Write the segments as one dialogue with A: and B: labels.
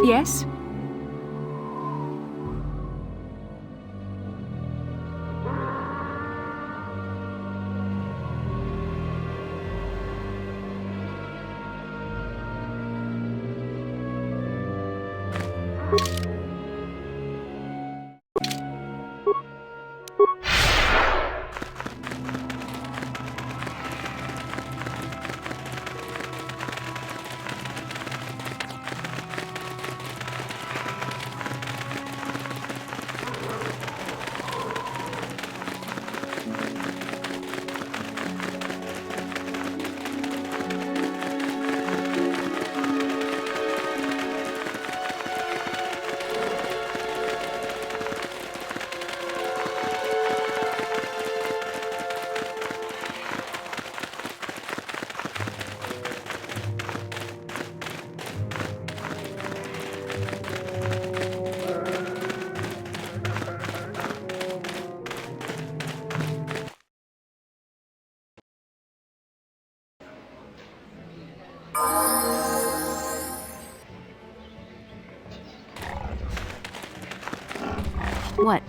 A: Yes? What?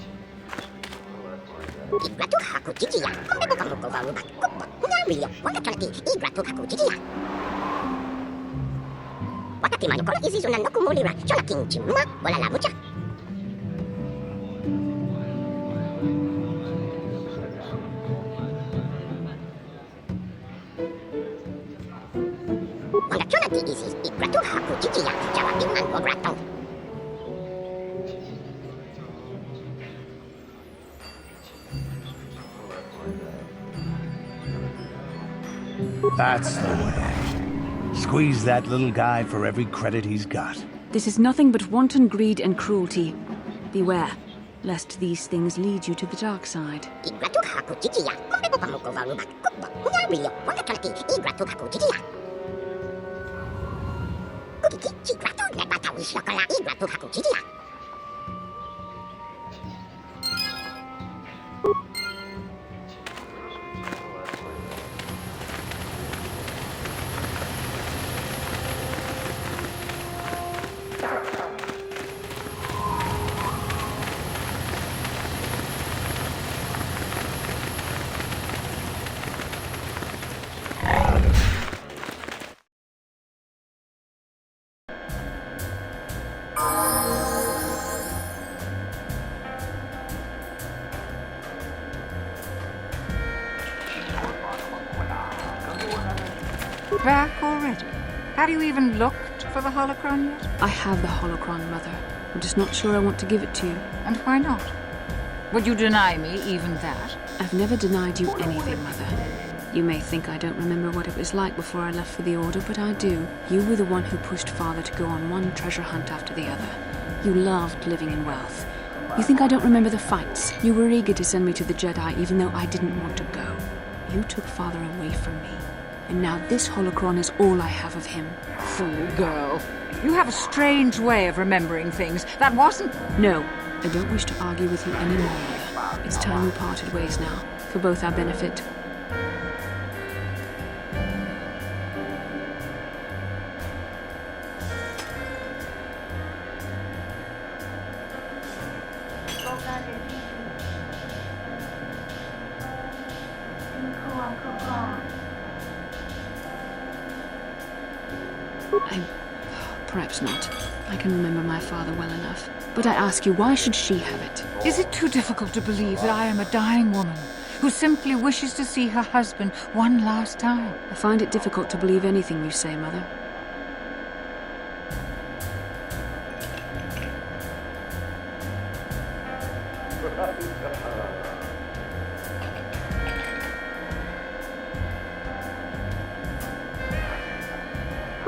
B: That's the way. Squeeze that little guy for every credit he's got.
A: This is nothing but wanton greed and cruelty. Beware, lest these things lead you to the dark side.
C: Back already? Have you even looked for the holocron yet?
A: I have the holocron, Mother. I'm just not sure I want to give it to you.
C: And why not? Would you deny me even that?
A: I've never denied you anything, Mother. You may think I don't remember what it was like before I left for the Order, but I do. You were the one who pushed Father to go on one treasure hunt after the other. You loved living in wealth. You think I don't remember the fights? You were eager to send me to the Jedi even though I didn't want to go. You took Father away from me. And now this holocron is all I have of him.
C: Fool girl. You have a strange way of remembering things. That wasn't...
A: No, I don't wish to argue with you anymore, Mother. It's time we parted ways now, for both our benefit. Perhaps not. I can remember my father well enough. But I ask you, why should she have it?
C: Is it too difficult to believe that I am a dying woman who simply wishes to see her husband one last time?
A: I find it difficult to believe anything you say, Mother.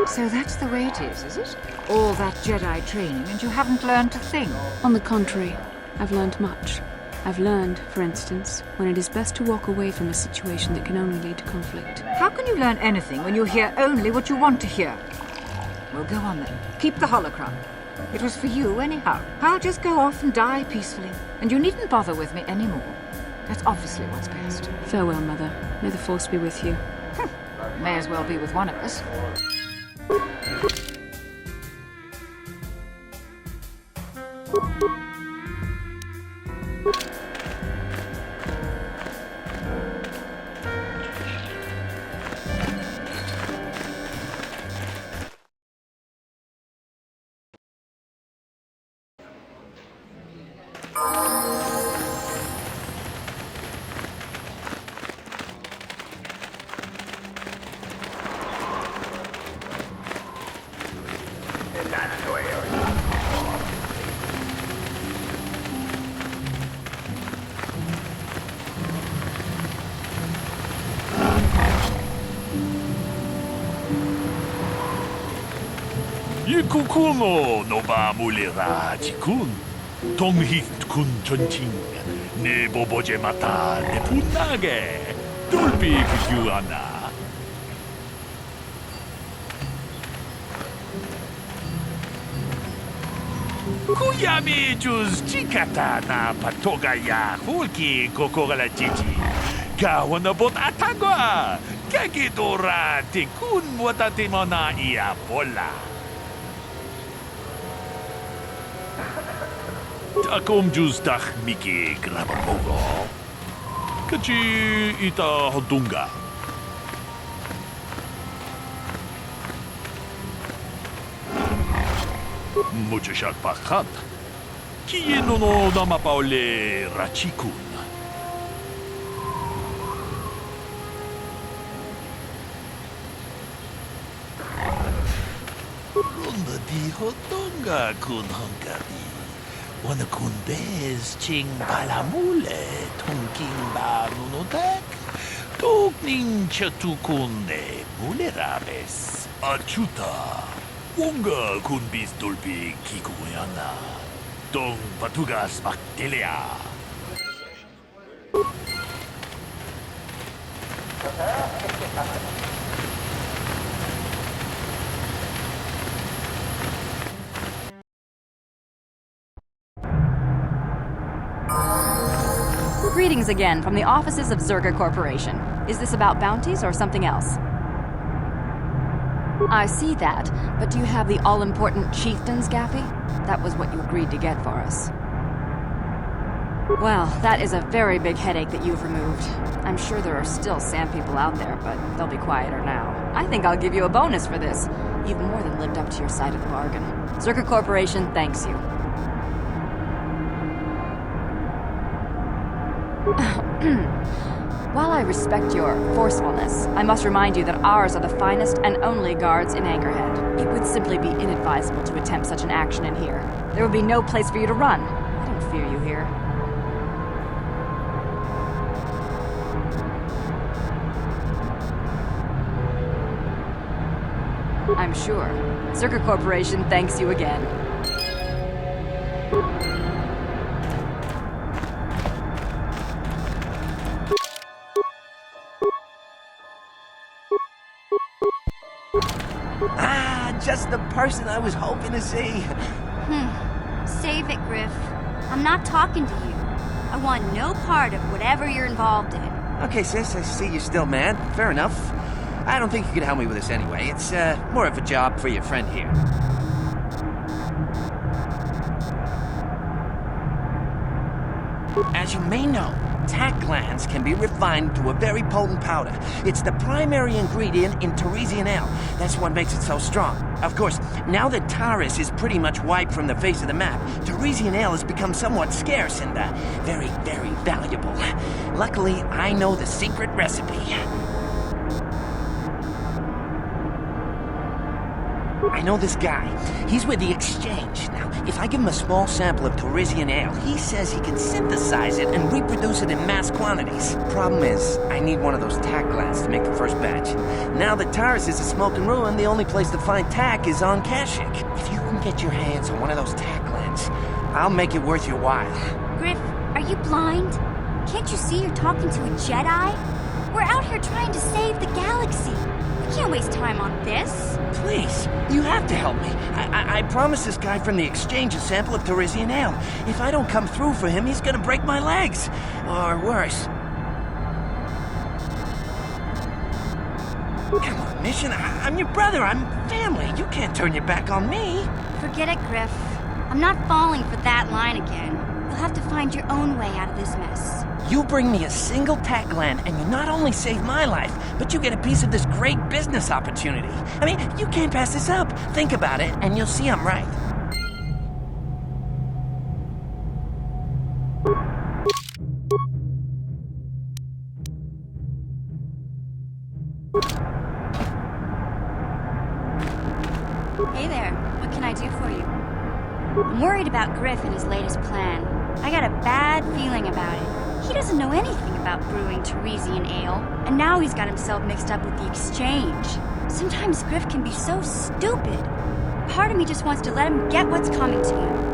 C: So that's the way it is it? All that Jedi training and you haven't learned a thing?
A: On the contrary, I've learned much. I've learned, for instance, when it is best to walk away from a situation that can only lead to conflict.
C: How can you learn anything when you hear only what you want to hear? Well, go on then. Keep the holocron. It was for you anyhow. I'll just go off and die peacefully, and you needn't bother with me anymore. That's obviously what's best.
A: Farewell, Mother. May the Force be with you.
C: May as well be with one of us.
D: 이쿠쿠노 노바 물리라지군 동희군 전칭 내 보보제 마타 내 분나게 뚫비 비교하나 구야미 주스 치카타 나 파토가야 훌키 코코가라 지지 가원어봇 아타과 가기도라 티군 무아타티모나 이야 볼라 Takom jus dah miki grabamogo. Kachi ita hodunga. Mucho shak pakat. Kieno no nama paole rachikun. Runda di hodunga kun hongkadi. Wana kundes ching balamule tongking ba nunodak tokning chatukunde mulerabes achuta wonga kunbis dolbi kikuyana tong patugas baktelia.
E: Greetings again from the offices of Zerga Corporation. Is this about bounties or something else? I see that, but do you have the all-important chieftains, Gaffy? That was what you agreed to get for us. Well, that is a very big headache that you've removed. I'm sure there are still sand people out there, but they'll be quieter now. I think I'll give you a bonus for this. You've more than lived up to your side of the bargain. Zerga Corporation thanks you. While I respect your forcefulness, I must remind you that ours are the finest and only guards in Anchorhead. It would simply be inadvisable to attempt such an action in here. There would be no place for you to run. I don't fear you here. I'm sure. Zerga Corporation thanks you again.
B: Just the person I was hoping to see.
F: Save it, Griff. I'm not talking to you. I want no part of whatever you're involved in.
G: Okay, sis, I see you're still mad. Fair enough. I don't think you could help me with this anyway. It's, more of a job for your friend here. As you may know, tack glands can be refined to a very potent powder. It's the primary ingredient in Teresian ale. That's what makes it so strong. Of course, now that Taurus is pretty much wiped from the face of the map, Teresian ale has become somewhat scarce and, very, very valuable. Luckily, I know the secret recipe. I know this guy. He's with the Exchange. Now, if I give him a small sample of Teresian ale, he says he can synthesize it and reproduce it in mass quantities. Problem is, I need one of those tack glands to make the first batch. Now that Taurus is a smoking ruin, the only place to find tack is on Kashyyyk. If you can get your hands on one of those tack glands, I'll make it worth your while.
F: Griff, are you blind? Can't you see you're talking to a Jedi? We're out here trying to save the galaxy. We can't waste time on this.
G: Please, you have to help me. I promised this guy from the Exchange a sample of Teresian ale. If I don't come through for him, he's gonna break my legs. Or worse. Come on, Mission. I'm your brother. I'm family. You can't turn your back on me.
F: Forget it, Griff. I'm not falling for that line again. You'll have to find your own way out of this mess.
G: You bring me a single tack gland, and you not only save my life, but you get a piece of this great business opportunity. I mean, you can't pass this up. Think about it, and you'll see I'm right.
F: Hey there, what can I do for you? I'm worried about Griff and his latest plan. I got a bad feeling about it. He doesn't know anything about brewing Teresian ale, and now he's got himself mixed up with the Exchange. Sometimes Griff can be so stupid. part of me just wants to let him get what's coming to him.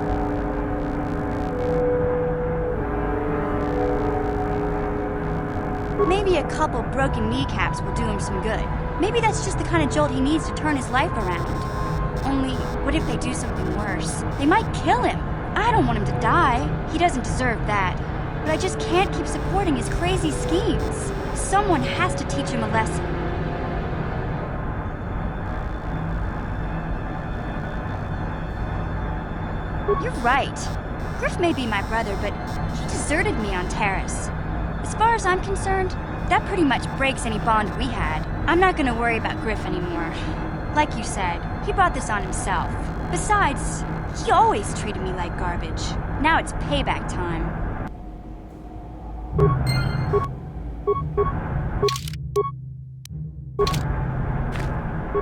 F: Maybe a couple broken kneecaps will do him some good. Maybe that's just the kind of jolt he needs to turn his life around. Only, what if they do something worse? They might kill him. I don't want him to die. He doesn't deserve that. But I just can't keep supporting his crazy schemes. Someone has to teach him a lesson. You're right. Griff may be my brother, but he deserted me on Terrace. As far as I'm concerned, that pretty much breaks any bond we had. I'm not gonna worry about Griff anymore. Like you said, he brought this on himself. Besides, he always treated me like garbage. Now it's payback time.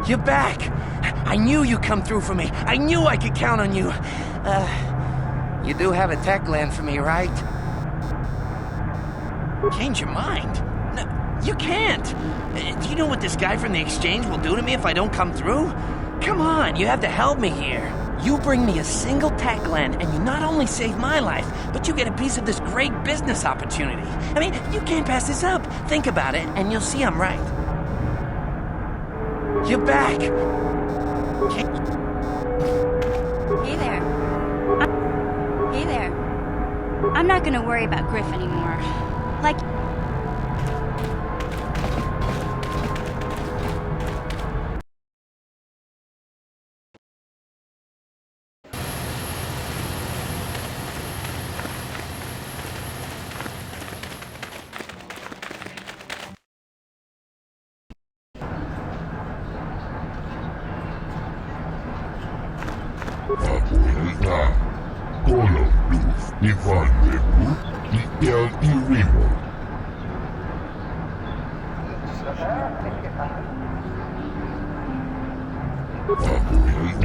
G: You're back! I knew you'd come through for me. I knew I could count on you. You do have a tech land for me, right? Change your mind? No, you can't. Do you know what this guy from the exchange will do to me if I don't come through? Come on, you have to help me here. You bring me a single tech land, and you not only save my life, but you get a piece of this great business opportunity. I mean, you can't pass this up. Think about it, and you'll see I'm right. You're back!
F: Hey there. Hey there. I'm not gonna worry about Griff anymore. Like...
H: Tatooine, Colossus, Ivanneku, Ikelti River. Tatooine,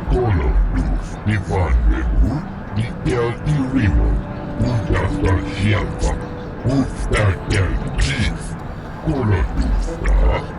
H: Colossus, Ivanneku, Ikelti River. Uudasta sieltä, uudesta kelkkiis. Colossusta.